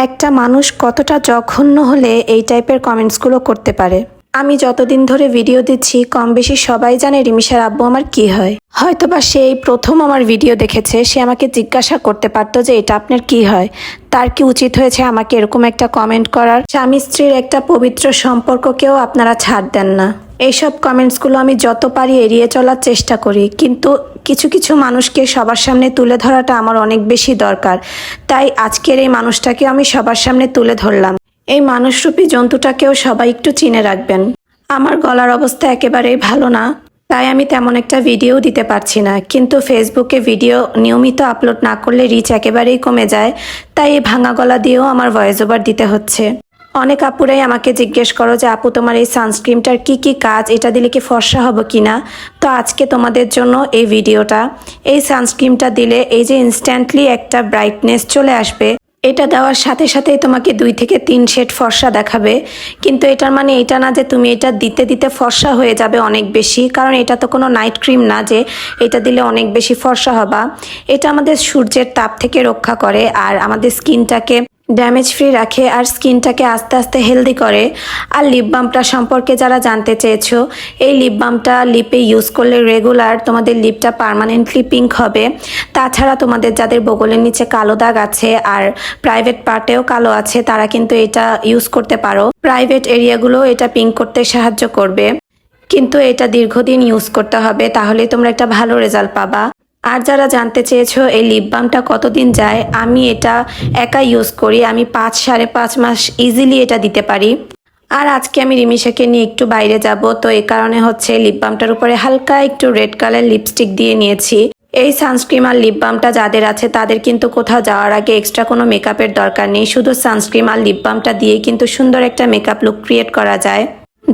একটা মানুষ কতটা জঘন্য হলে এই টাইপের কমেন্টসগুলো করতে পারে। আমি যতদিন ধরে ভিডিও দিচ্ছি কম বেশি সবাই জানে রিমিশার আব্বু আমার কি হয়। হয়তোবা সে এই প্রথম আমার ভিডিও দেখেছে, সে আমাকে জিজ্ঞাসা করতে পারতো যে এটা আপনার কি হয়। তার কি উচিত হয়েছে আমাকে এরকম একটা কমেন্ট করার? স্বামী স্ত্রীর একটা পবিত্র সম্পর্ককেও আপনারা ছাড় দেন না। এইসব কমেন্টসগুলো আমি যত পারি এড়িয়ে চলার চেষ্টা করি, কিন্তু কিছু কিছু মানুষকে সবার সামনে তুলে ধরাটা আমার অনেক বেশি দরকার। তাই আজকের এই মানুষটাকে আমি সবার সামনে তুলে ধরলাম। এই মানুষরূপী জন্তুটাকেও সবাই একটু চিনে রাখবেন। আমার গলার অবস্থা একেবারেই ভালো না, তাই আমি তেমন একটা ভিডিও দিতে পারছি না, কিন্তু ফেসবুকে ভিডিও নিয়মিত আপলোড না করলে রিচ একেবারেই কমে যায়। তাই এই ভাঙা গলা দিয়েও আমার ভয়েস ওভার দিতে হচ্ছে। অনেক আপুরাই আমাকে জিজ্ঞেস করো যে আপু তোমার এই সানস্ক্রিনটার কি কি কাজ, এটা দিলে কি ফর্সা হবে কিনা। তো আজকে তোমাদের জন্য এই ভিডিওটা। এই সানস্ক্রিনটা দিলে এই যে ইনস্ট্যান্টলি একটা ব্রাইটনেস চলে আসবে, এটা দেওয়ার সাথে সাথেই তোমাকে 2 থেকে 3 শেড ফর্সা দেখাবে। কিন্তু এটার মানে এটা না যে তুমি এটা দিতে দিতে ফর্সা হয়ে যাবে অনেক বেশি, কারণ এটা তো কোনো নাইট ক্রিম না যে এটা দিলে অনেক বেশি ফর্সা হবা। এটা আমাদের সূর্যের তাপ থেকে রক্ষা করে আর আমাদের স্কিনটাকে ড্যামেজ ফ্রি রাখে আর স্কিনটাকে আস্তে আস্তে হেলদি করে। আর লিপ বামটা সম্পর্কে যারা জানতে চেয়েছো, এই লিপ বামটা লিপে ইউজ করলে রেগুলার তোমাদের লিপটা পার্মানেন্টলি পিঙ্ক হবে। তাছাড়া তোমাদের যাদের বগলের নিচে কালো দাগ আছে আর প্রাইভেট পার্টেও কালো আছে, তারা কিন্তু এটা ইউজ করতে পারো। প্রাইভেট এরিয়াগুলো এটা পিঙ্ক করতে সাহায্য করবে, কিন্তু এটা দীর্ঘদিন ইউজ করতে হবে, তাহলে তোমরা একটা ভালো রেজাল্ট পাবা। আর যারা জানতে চেয়েছো এই লিপ বামটা কতদিন যায়, আমি এটা একা ইউজ করি, আমি 5-5.5 মাস ইজিলি এটা দিতে পারি। আর আজকে আমি রিমিশাকে নিয়ে একটু বাইরে যাব, তো এই কারণে হচ্ছে লিপ বামটার উপরে হালকা একটু রেড কালার লিপস্টিক দিয়ে নিয়েছি। এই সানস্ক্রিন আর লিপ বামটা যাদের আছে তাদের কিন্তু কোথাও যাওয়ার আগে এক্সট্রা কোনো মেকআপের দরকার নেই, শুধু সানস্ক্রিন আর লিপ বামটা দিয়েই কিন্তু সুন্দর একটা মেকআপ লুক ক্রিয়েট করা যায়।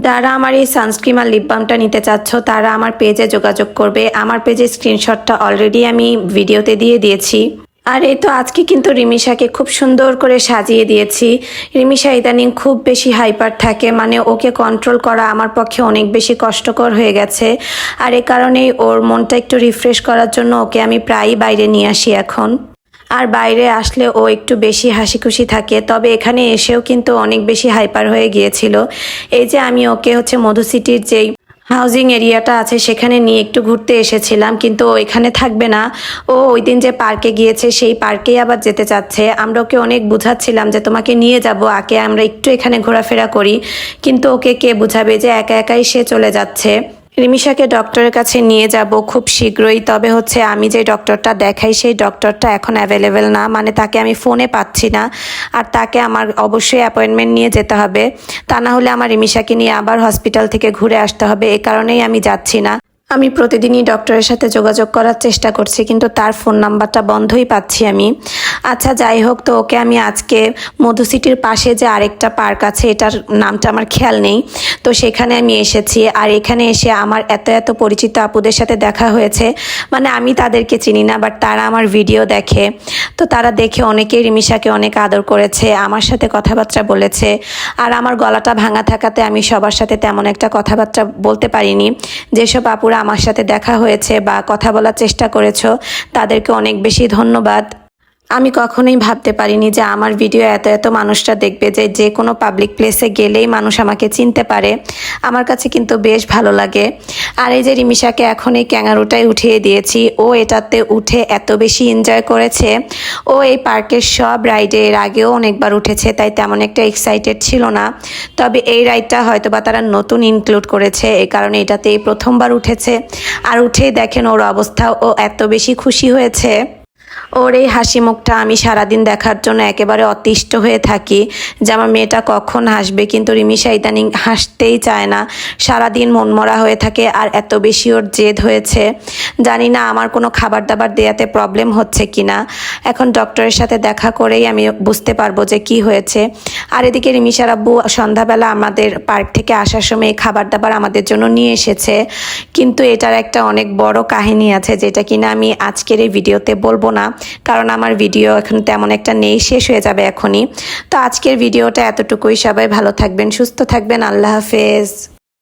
যারা আমার এই সানস্ক্রিন আর লিপ বামটা নিতে চাচ্ছ তারা আমার পেজে যোগাযোগ করবে। আমার পেজে স্ক্রিনশটটা অলরেডি আমি ভিডিওতে দিয়ে দিয়েছি। আর এই তো আজকে কিন্তু রিমিশাকে খুব সুন্দর করে সাজিয়ে দিয়েছি। রিমিশা ইদানিং খুব বেশি হাইপার থাকে, মানে ওকে কন্ট্রোল করা আমার পক্ষে অনেক বেশি কষ্টকর হয়ে গেছে। আর এই কারণেই ওর মনটা একটু রিফ্রেশ করার জন্য ওকে আমি প্রায়ই বাইরে নিয়ে আসি এখন। আর বাইরে আসলে ও একটু বেশি হাসি খুশি থাকে, তবে এখানে এসেও কিন্তু অনেক বেশি হাইপার হয়ে গিয়েছিল। এই যে আমি ওকে হচ্ছে মধু সিটির যেই হাউজিং এরিয়াটা আছে সেখানে নিয়ে একটু ঘুরতে এসেছিলাম, কিন্তু ও এখানে থাকবে না। ও ওই দিন যে পার্কে গিয়েছে সেই পার্কেই আবার যেতে চাচ্ছে। আমরা ওকে অনেক বুঝাচ্ছিলাম যে তোমাকে নিয়ে যাব, আগে আমরা একটু এখানে ঘোরাফেরা করি, কিন্তু ওকে কে বুঝাবে যে একা একাই সে চলে যাচ্ছে। রিমিশাকে ডক্টরের কাছে নিয়ে যাব খুব শীঘ্রই, তবে হচ্ছে আমি যে ডক্টরটা দেখাই সেই ডক্টরটা এখন অ্যাভেলেবেল না, মানে তাকে আমি ফোনে পাচ্ছি না। আর তাকে আমার অবশ্যই অ্যাপয়েন্টমেন্ট নিয়ে যেতে হবে, তা না হলে আমার রিমিশাকে নিয়ে আবার হসপিটাল থেকে ঘুরে আসতে হবে। এই কারণেই আমি যাচ্ছি না। আমি প্রতিদিনই ডক্টরের সাথে যোগাযোগ করার চেষ্টা করছি, কিন্তু তার ফোন নাম্বারটা বন্ধই পাচ্ছি আমি। আচ্ছা যাই হোক, তো ওকে আমি আজকে মধু সিটির পাশে যে আরেকটা পার্ক আছে, এটার নামটা আমার খেয়াল নেই, তো সেখানে আমি এসেছি। আর এখানে এসে আমার এত এত পরিচিত আপুদের সাথে দেখা হয়েছে, মানে আমি তাদেরকে চিনি না বাট তারা আমার ভিডিও দেখে। তো তারা দেখে অনেকেই রিমিশাকে অনেক আদর করেছে, আমার সাথে কথাবার্তা বলেছে। আর আমার গলাটা ভাঙা থাকাতে আমি সবার সাথে তেমন একটা কথাবার্তা বলতে পারিনি। যেসব আপুরা আমার সাথে দেখা হয়েছে বা কথা বলার চেষ্টা করেছো তাদেরকে অনেক বেশি ধন্যবাদ। আমি কখনোই ভাবতে পারিনি যে আমার ভিডিও এত এত মানুষরা দেখবে, যে যে কোনো পাবলিক প্লেসে গেলেই মানুষ আমাকে চিনতে পারে। আমার কাছে কিন্তু বেশ ভালো লাগে। আর এই যে রিমিশাকে এখন এই ক্যাঙ্গারুটাই উঠিয়ে দিয়েছি, ও এটাতে উঠে এত বেশি এনজয় করেছে। ও এই পার্কের সব রাইডে এর আগেও অনেকবার উঠেছে, তাই তেমন একটা এক্সাইটেড ছিল না। তবে এই রাইডটা হয়তো বা তারা নতুন ইনক্লুড করেছে, এই কারণে এটাতে এই প্রথমবার উঠেছে। আর উঠেই দেখেন ওর অবস্থা, ও এত বেশি খুশি হয়েছে। ওর এই হাসি মুখটা আমি সারাদিন দেখার জন্য একেবারে অতিষ্ঠ হয়ে থাকি যে আমার মেয়েটা কখন হাসবে, কিন্তু রিমিশা ইদানিং হাসতেই চায় না, সারাদিন মনমরা হয়ে থাকে। আর এত বেশি ওর জেদ হয়েছে, জানি না আমার কোনো খাবার দাবার দেওয়াতে প্রবলেম হচ্ছে কিনা। এখন ডক্টরের সাথে দেখা করেই আমি বুঝতে পারবো যে কি হয়েছে। আর এদিকে রিমিশার আব্বু সন্ধ্যাবেলা আমাদের পার্ক থেকে আসার সময় এই খাবার দাবার আমাদের জন্য নিয়ে এসেছে, কিন্তু এটার একটা অনেক বড় কাহিনী আছে যেটা কিনা আমি আজকের এই ভিডিওতে বলবো না, কারণ আমার ভিডিও এখন তেমন একটা নেই, শেষ হয়ে যাবে এখনই। তো আজকের ভিডিওটা এতটুকুই। সবাই ভালো থাকবেন, সুস্থ থাকবেন, আল্লাহ হাফেজ।